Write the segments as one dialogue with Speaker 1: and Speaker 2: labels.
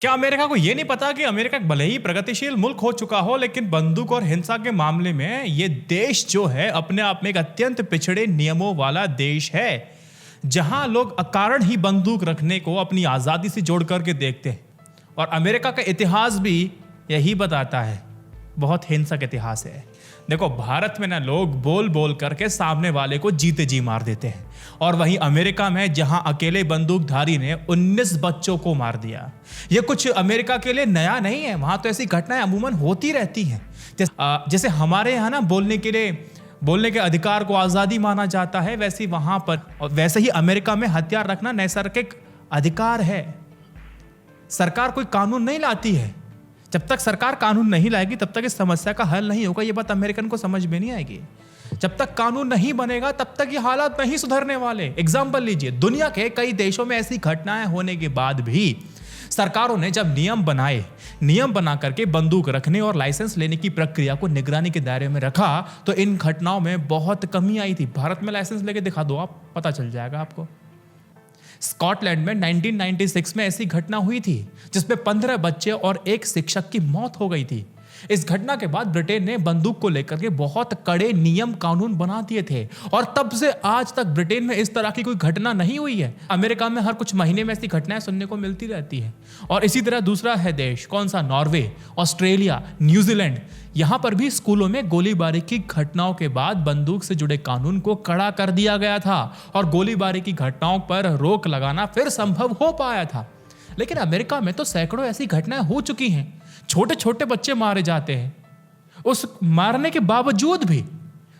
Speaker 1: क्या अमेरिका को ये नहीं पता कि अमेरिका भले ही प्रगतिशील मुल्क हो चुका हो, लेकिन बंदूक और हिंसा के मामले में ये देश जो है अपने आप में एक अत्यंत पिछड़े नियमों वाला देश है, जहां लोग अकारण ही बंदूक रखने को अपनी आजादी से जोड़ करके देखते हैं। और अमेरिका का इतिहास भी यही बताता है, बहुत हिंसक इतिहास है। देखो, भारत में ना लोग बोल बोल करके सामने वाले को जीते जी मार देते हैं, और वहीं अमेरिका में जहां अकेले बंदूकधारी ने 19 बच्चों को मार दिया। ये कुछ अमेरिका के लिए नया नहीं है, वहां तो ऐसी घटनाएं अमूमन होती रहती हैं। जैसे हमारे यहाँ ना बोलने के अधिकार को आज़ादी माना जाता है, वैसे वहां पर और वैसे ही अमेरिका में हथियार रखना नैसर्गिक अधिकार है। सरकार कोई कानून नहीं लाती है। जब तक सरकार कानून नहीं लाएगी तब तक इस समस्या का हल नहीं होगा। ये बात अमेरिकन को समझ में नहीं आएगी। जब तक कानून नहीं बनेगा तब तक ये हालात नहीं सुधरने वाले। एग्जाम्पल लीजिए, दुनिया के कई देशों में ऐसी घटनाएं होने के बाद भी सरकारों ने जब नियम बना करके बंदूक रखने और लाइसेंस लेने की प्रक्रिया को निगरानी के दायरे में रखा, तो इन घटनाओं में बहुत कमी आई थी। भारत में लाइसेंस लेके दिखा दो आप, पता चल जाएगा आपको। स्कॉटलैंड में 1996 में ऐसी घटना हुई थी जिसमें 15 बच्चे और एक शिक्षक की मौत हो गई थी। इस घटना के बाद ब्रिटेन ने बंदूक को लेकर के बहुत कड़े नियम कानून बना दिए थे, और तब से आज तक ब्रिटेन में इस तरह की कोई घटना नहीं हुई है। अमेरिका में हर कुछ महीने में ऐसी घटनाएं सुनने को मिलती रहती है। और इसी तरह दूसरा है देश, कौन सा? Norway, Australia, New Zealand. यहां पर भी स्कूलों में गोलीबारी की घटनाओं के बाद बंदूक से जुड़े कानून को कड़ा कर दिया गया था, और गोलीबारी की घटनाओं पर रोक लगाना फिर संभव हो पाया था। लेकिन अमेरिका में तो सैकड़ों ऐसी घटनाएं हो चुकी हैं। छोटे छोटे बच्चे मारे जाते हैं। उस मारने के बावजूद भी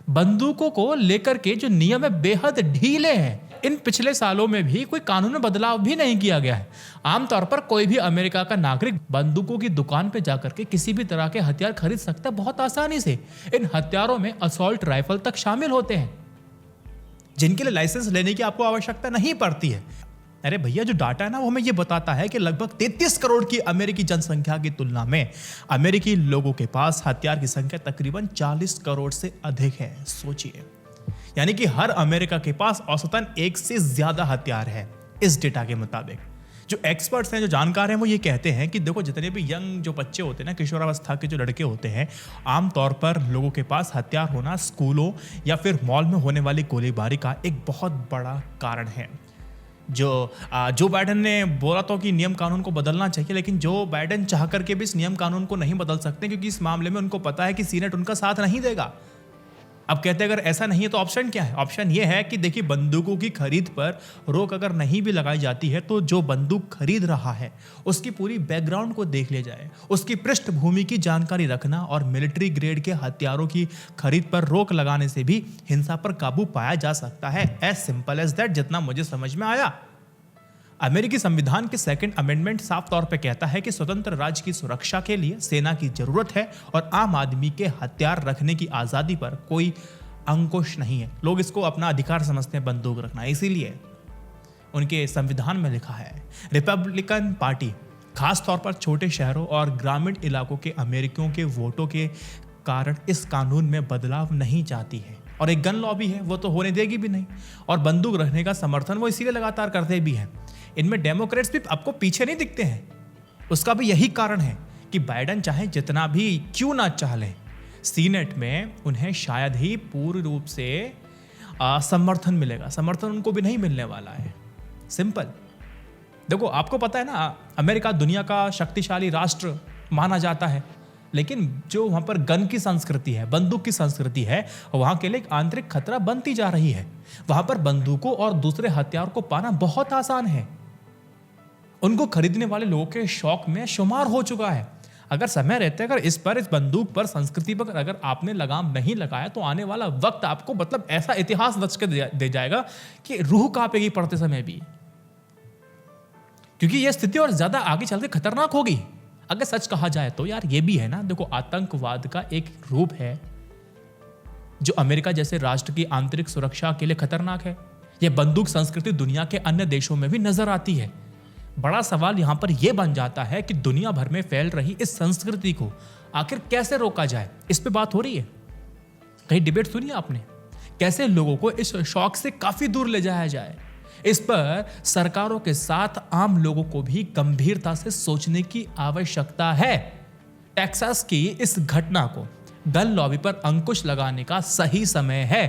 Speaker 1: बंदूकों को लेकर के जो नियम है बेहद ढीले हैं। इन पिछले सालों में भी कोई कानून में बदलाव भी नहीं किया गया है। आमतौर पर कोई भी अमेरिका का नागरिक बंदूकों की दुकान पर जाकर के किसी भी तरह के हथियार खरीद सकता है बहुत आसानी से। इन हथियारों में असॉल्ट राइफल तक शामिल होते हैं, जिनके लिए लाइसेंस लेने की आपको आवश्यकता नहीं पड़ती है। अरे भैया, जो डाटा है ना वो हमें ये बताता है कि लगभग 33 करोड़ की अमेरिकी जनसंख्या की तुलना में अमेरिकी लोगों के पास हथियार की संख्या तकरीबन 40 करोड़ से अधिक है। सोचिए, यानी कि हर अमेरिका के पास औसतन एक से ज्यादा हथियार है। इस डेटा के मुताबिक जो एक्सपर्ट्स हैं, जो जानकार हैं, वो ये कहते हैं कि देखो, जितने भी यंग जो बच्चे होते हैं ना, किशोरावस्था के जो लड़के होते हैं, आमतौर पर लोगों के पास हथियार होना स्कूलों या फिर मॉल में होने वाली गोलीबारी का एक बहुत बड़ा कारण है। जो बाइडेन ने बोला तो कि नियम कानून को बदलना चाहिए, लेकिन जो बाइडेन चाह करके भी इस नियम कानून को नहीं बदल सकते, क्योंकि इस मामले में उनको पता है कि सीनेट उनका साथ नहीं देगा। अब कहते हैं अगर ऐसा नहीं है तो ऑप्शन क्या है? ऑप्शन ये है कि देखिए, बंदूकों की खरीद पर रोक अगर नहीं भी लगाई जाती है तो जो बंदूक खरीद रहा है उसकी पूरी बैकग्राउंड को देख लिया जाए, उसकी पृष्ठभूमि की जानकारी रखना, और मिलिट्री ग्रेड के हथियारों की खरीद पर रोक लगाने से भी हिंसा पर काबू पाया जा सकता है। एज सिंपल एज दैट, जितना मुझे समझ में आया। अमेरिकी संविधान के सेकंड अमेंडमेंट साफ तौर पे कहता है कि स्वतंत्र राज्य की सुरक्षा के लिए सेना की जरूरत है, और आम आदमी के हथियार रखने की आजादी पर कोई अंकुश नहीं है। लोग इसको अपना अधिकार समझते हैं बंदूक रखना, इसीलिए उनके संविधान में लिखा है। रिपब्लिकन पार्टी खास तौर पर छोटे शहरों और ग्रामीण इलाकों के अमेरिकियों के वोटों के कारण इस कानून में बदलाव नहीं चाहती है, और एक गन लॉबी है, वो तो होने देगी भी नहीं। और बंदूक रखने का समर्थन वो इसीलिए लगातार करते भी हैं। इनमें डेमोक्रेट्स भी आपको पीछे नहीं दिखते हैं। उसका भी यही कारण है कि बाइडेन चाहे जितना भी क्यों ना चाह लें, सीनेट में उन्हें शायद ही पूर्ण रूप से समर्थन मिलेगा। समर्थन उनको भी नहीं मिलने वाला है। सिंपल। देखो, आपको पता है ना, अमेरिका दुनिया का शक्तिशाली राष्ट्र माना जाता है, लेकिन जो वहां पर गन की संस्कृति है, बंदूक की संस्कृति है, वहां के लिए एक आंतरिक खतरा बनती जा रही है। वहां पर बंदूकों और दूसरे हथियार को पाना बहुत आसान है। उनको खरीदने वाले लोगों के शौक में शुमार हो चुका है। अगर समय रहते अगर इस बंदूक पर, संस्कृति पर अगर आपने लगाम नहीं लगाया तो आने वाला वक्त आपको मतलब ऐसा इतिहास रच के दे जाएगा कि रूह कांपेगी पढ़ते समय भी, क्योंकि यह स्थिति और ज्यादा आगे चल के खतरनाक होगी। अगर सच कहा जाए तो यार ये भी है ना, देखो, आतंकवाद का एक रूप है जो अमेरिका जैसे राष्ट्र की आंतरिक सुरक्षा के लिए खतरनाक है। यह बंदूक संस्कृति दुनिया के अन्य देशों में भी नजर आती है। बड़ा सवाल यहां पर यह बन जाता है कि दुनिया भर में फैल रही इस संस्कृति को आखिर कैसे रोका जाए। इस पे बात हो रही है, कहीं डिबेट सुनी आपने? कैसे लोगों को इस शौक से काफी दूर ले जाया जाए? इस पर सरकारों के साथ आम लोगों को भी गंभीरता से सोचने की आवश्यकता है। टेक्सास की इस घटना को गन लॉबी पर अंकुश लगाने का सही समय है।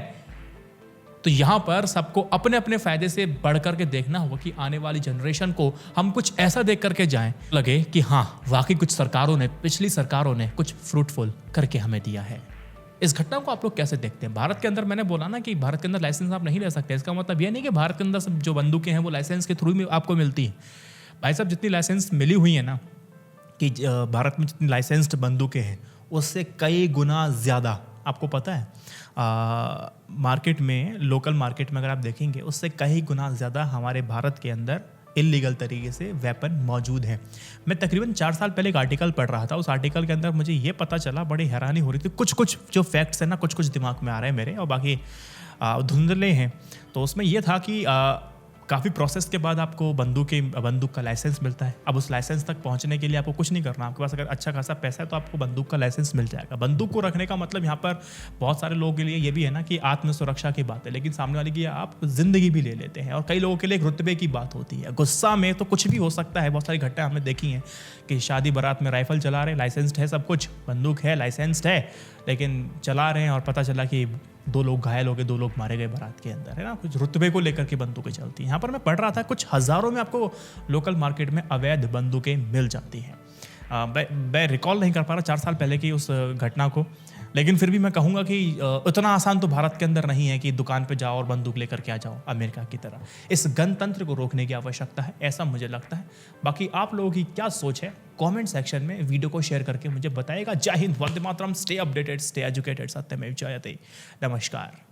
Speaker 1: तो यहां पर सबको अपने अपने फायदे से बढ़कर के देखना होगा कि आने वाली जनरेशन को हम कुछ ऐसा देख करके जाएं लगे कि हाँ वाकई कुछ सरकारों ने, पिछली सरकारों ने कुछ फ्रूटफुल करके हमें दिया है। इस घटना को आप लोग कैसे देखते हैं? भारत के अंदर मैंने बोला ना कि भारत के अंदर लाइसेंस आप नहीं ले सकते। इसका मतलब यह नहीं कि भारत के अंदर सब जो बंदूकें हैं वो लाइसेंस के थ्रू में आपको मिलती है। भाई साहब, जितनी लाइसेंस मिली हुई है ना, कि भारत में जितनी लाइसेंस्ड बंदूकें हैं उससे कई गुना ज़्यादा आपको पता है मार्केट में, लोकल मार्केट में अगर आप देखेंगे उससे कई गुना ज़्यादा हमारे भारत के अंदर इलीगल तरीके से वेपन मौजूद हैं। मैं तकरीबन 4 साल पहले एक आर्टिकल पढ़ रहा था। उस आर्टिकल के अंदर मुझे ये पता चला, बड़ी हैरानी हो रही थी। कुछ कुछ जो फैक्ट्स हैं ना, कुछ कुछ दिमाग में आ रहे हैं मेरे, और बाकी धुंधले हैं। तो उसमें यह था कि काफ़ी प्रोसेस के बाद आपको बंदूक का लाइसेंस मिलता है। अब उस लाइसेंस तक पहुंचने के लिए आपको कुछ नहीं करना। आपके पास अगर अच्छा खासा पैसा है तो आपको बंदूक का लाइसेंस मिल जाएगा। बंदूक को रखने का मतलब यहाँ पर बहुत सारे लोगों के लिए ये भी है ना कि आत्म सुरक्षा की बात है, लेकिन सामने वाले की आप जिंदगी भी ले लेते हैं। और कई लोगों के लिए एक रुतबे की बात होती है। गुस्सा में तो कुछ भी हो सकता है। बहुत सारी घटनाएं हमने देखी हैं कि शादी बारात में राइफल चला रहे, लाइसेंस्ड है सब कुछ, बंदूक है, लाइसेंस्ड है, लेकिन चला रहे हैं और पता चला कि 2 लोग घायल हो गए, 2 लोग मारे गए बारात के अंदर, है ना। कुछ रुतबे को लेकर के बंदूकें चलती हैं। यहाँ पर मैं पढ़ रहा था कुछ हज़ारों में आपको लोकल मार्केट में अवैध बंदूकें मिल जाती हैं। मैं रिकॉल नहीं कर पा रहा 4 साल पहले की उस घटना को, लेकिन फिर भी मैं कहूँगा कि उतना आसान तो भारत के अंदर नहीं है कि दुकान पे जाओ और बंदूक लेकर के आ जाओ अमेरिका की तरह। इस गणतंत्र को रोकने की आवश्यकता है, ऐसा मुझे लगता है। बाकी आप लोगों की क्या सोच है, कमेंट सेक्शन में वीडियो को शेयर करके मुझे बताइएगा। जय Hind, Vande Mataram, stay updated, stay educated, सत्यमेव जयते। नमस्कार।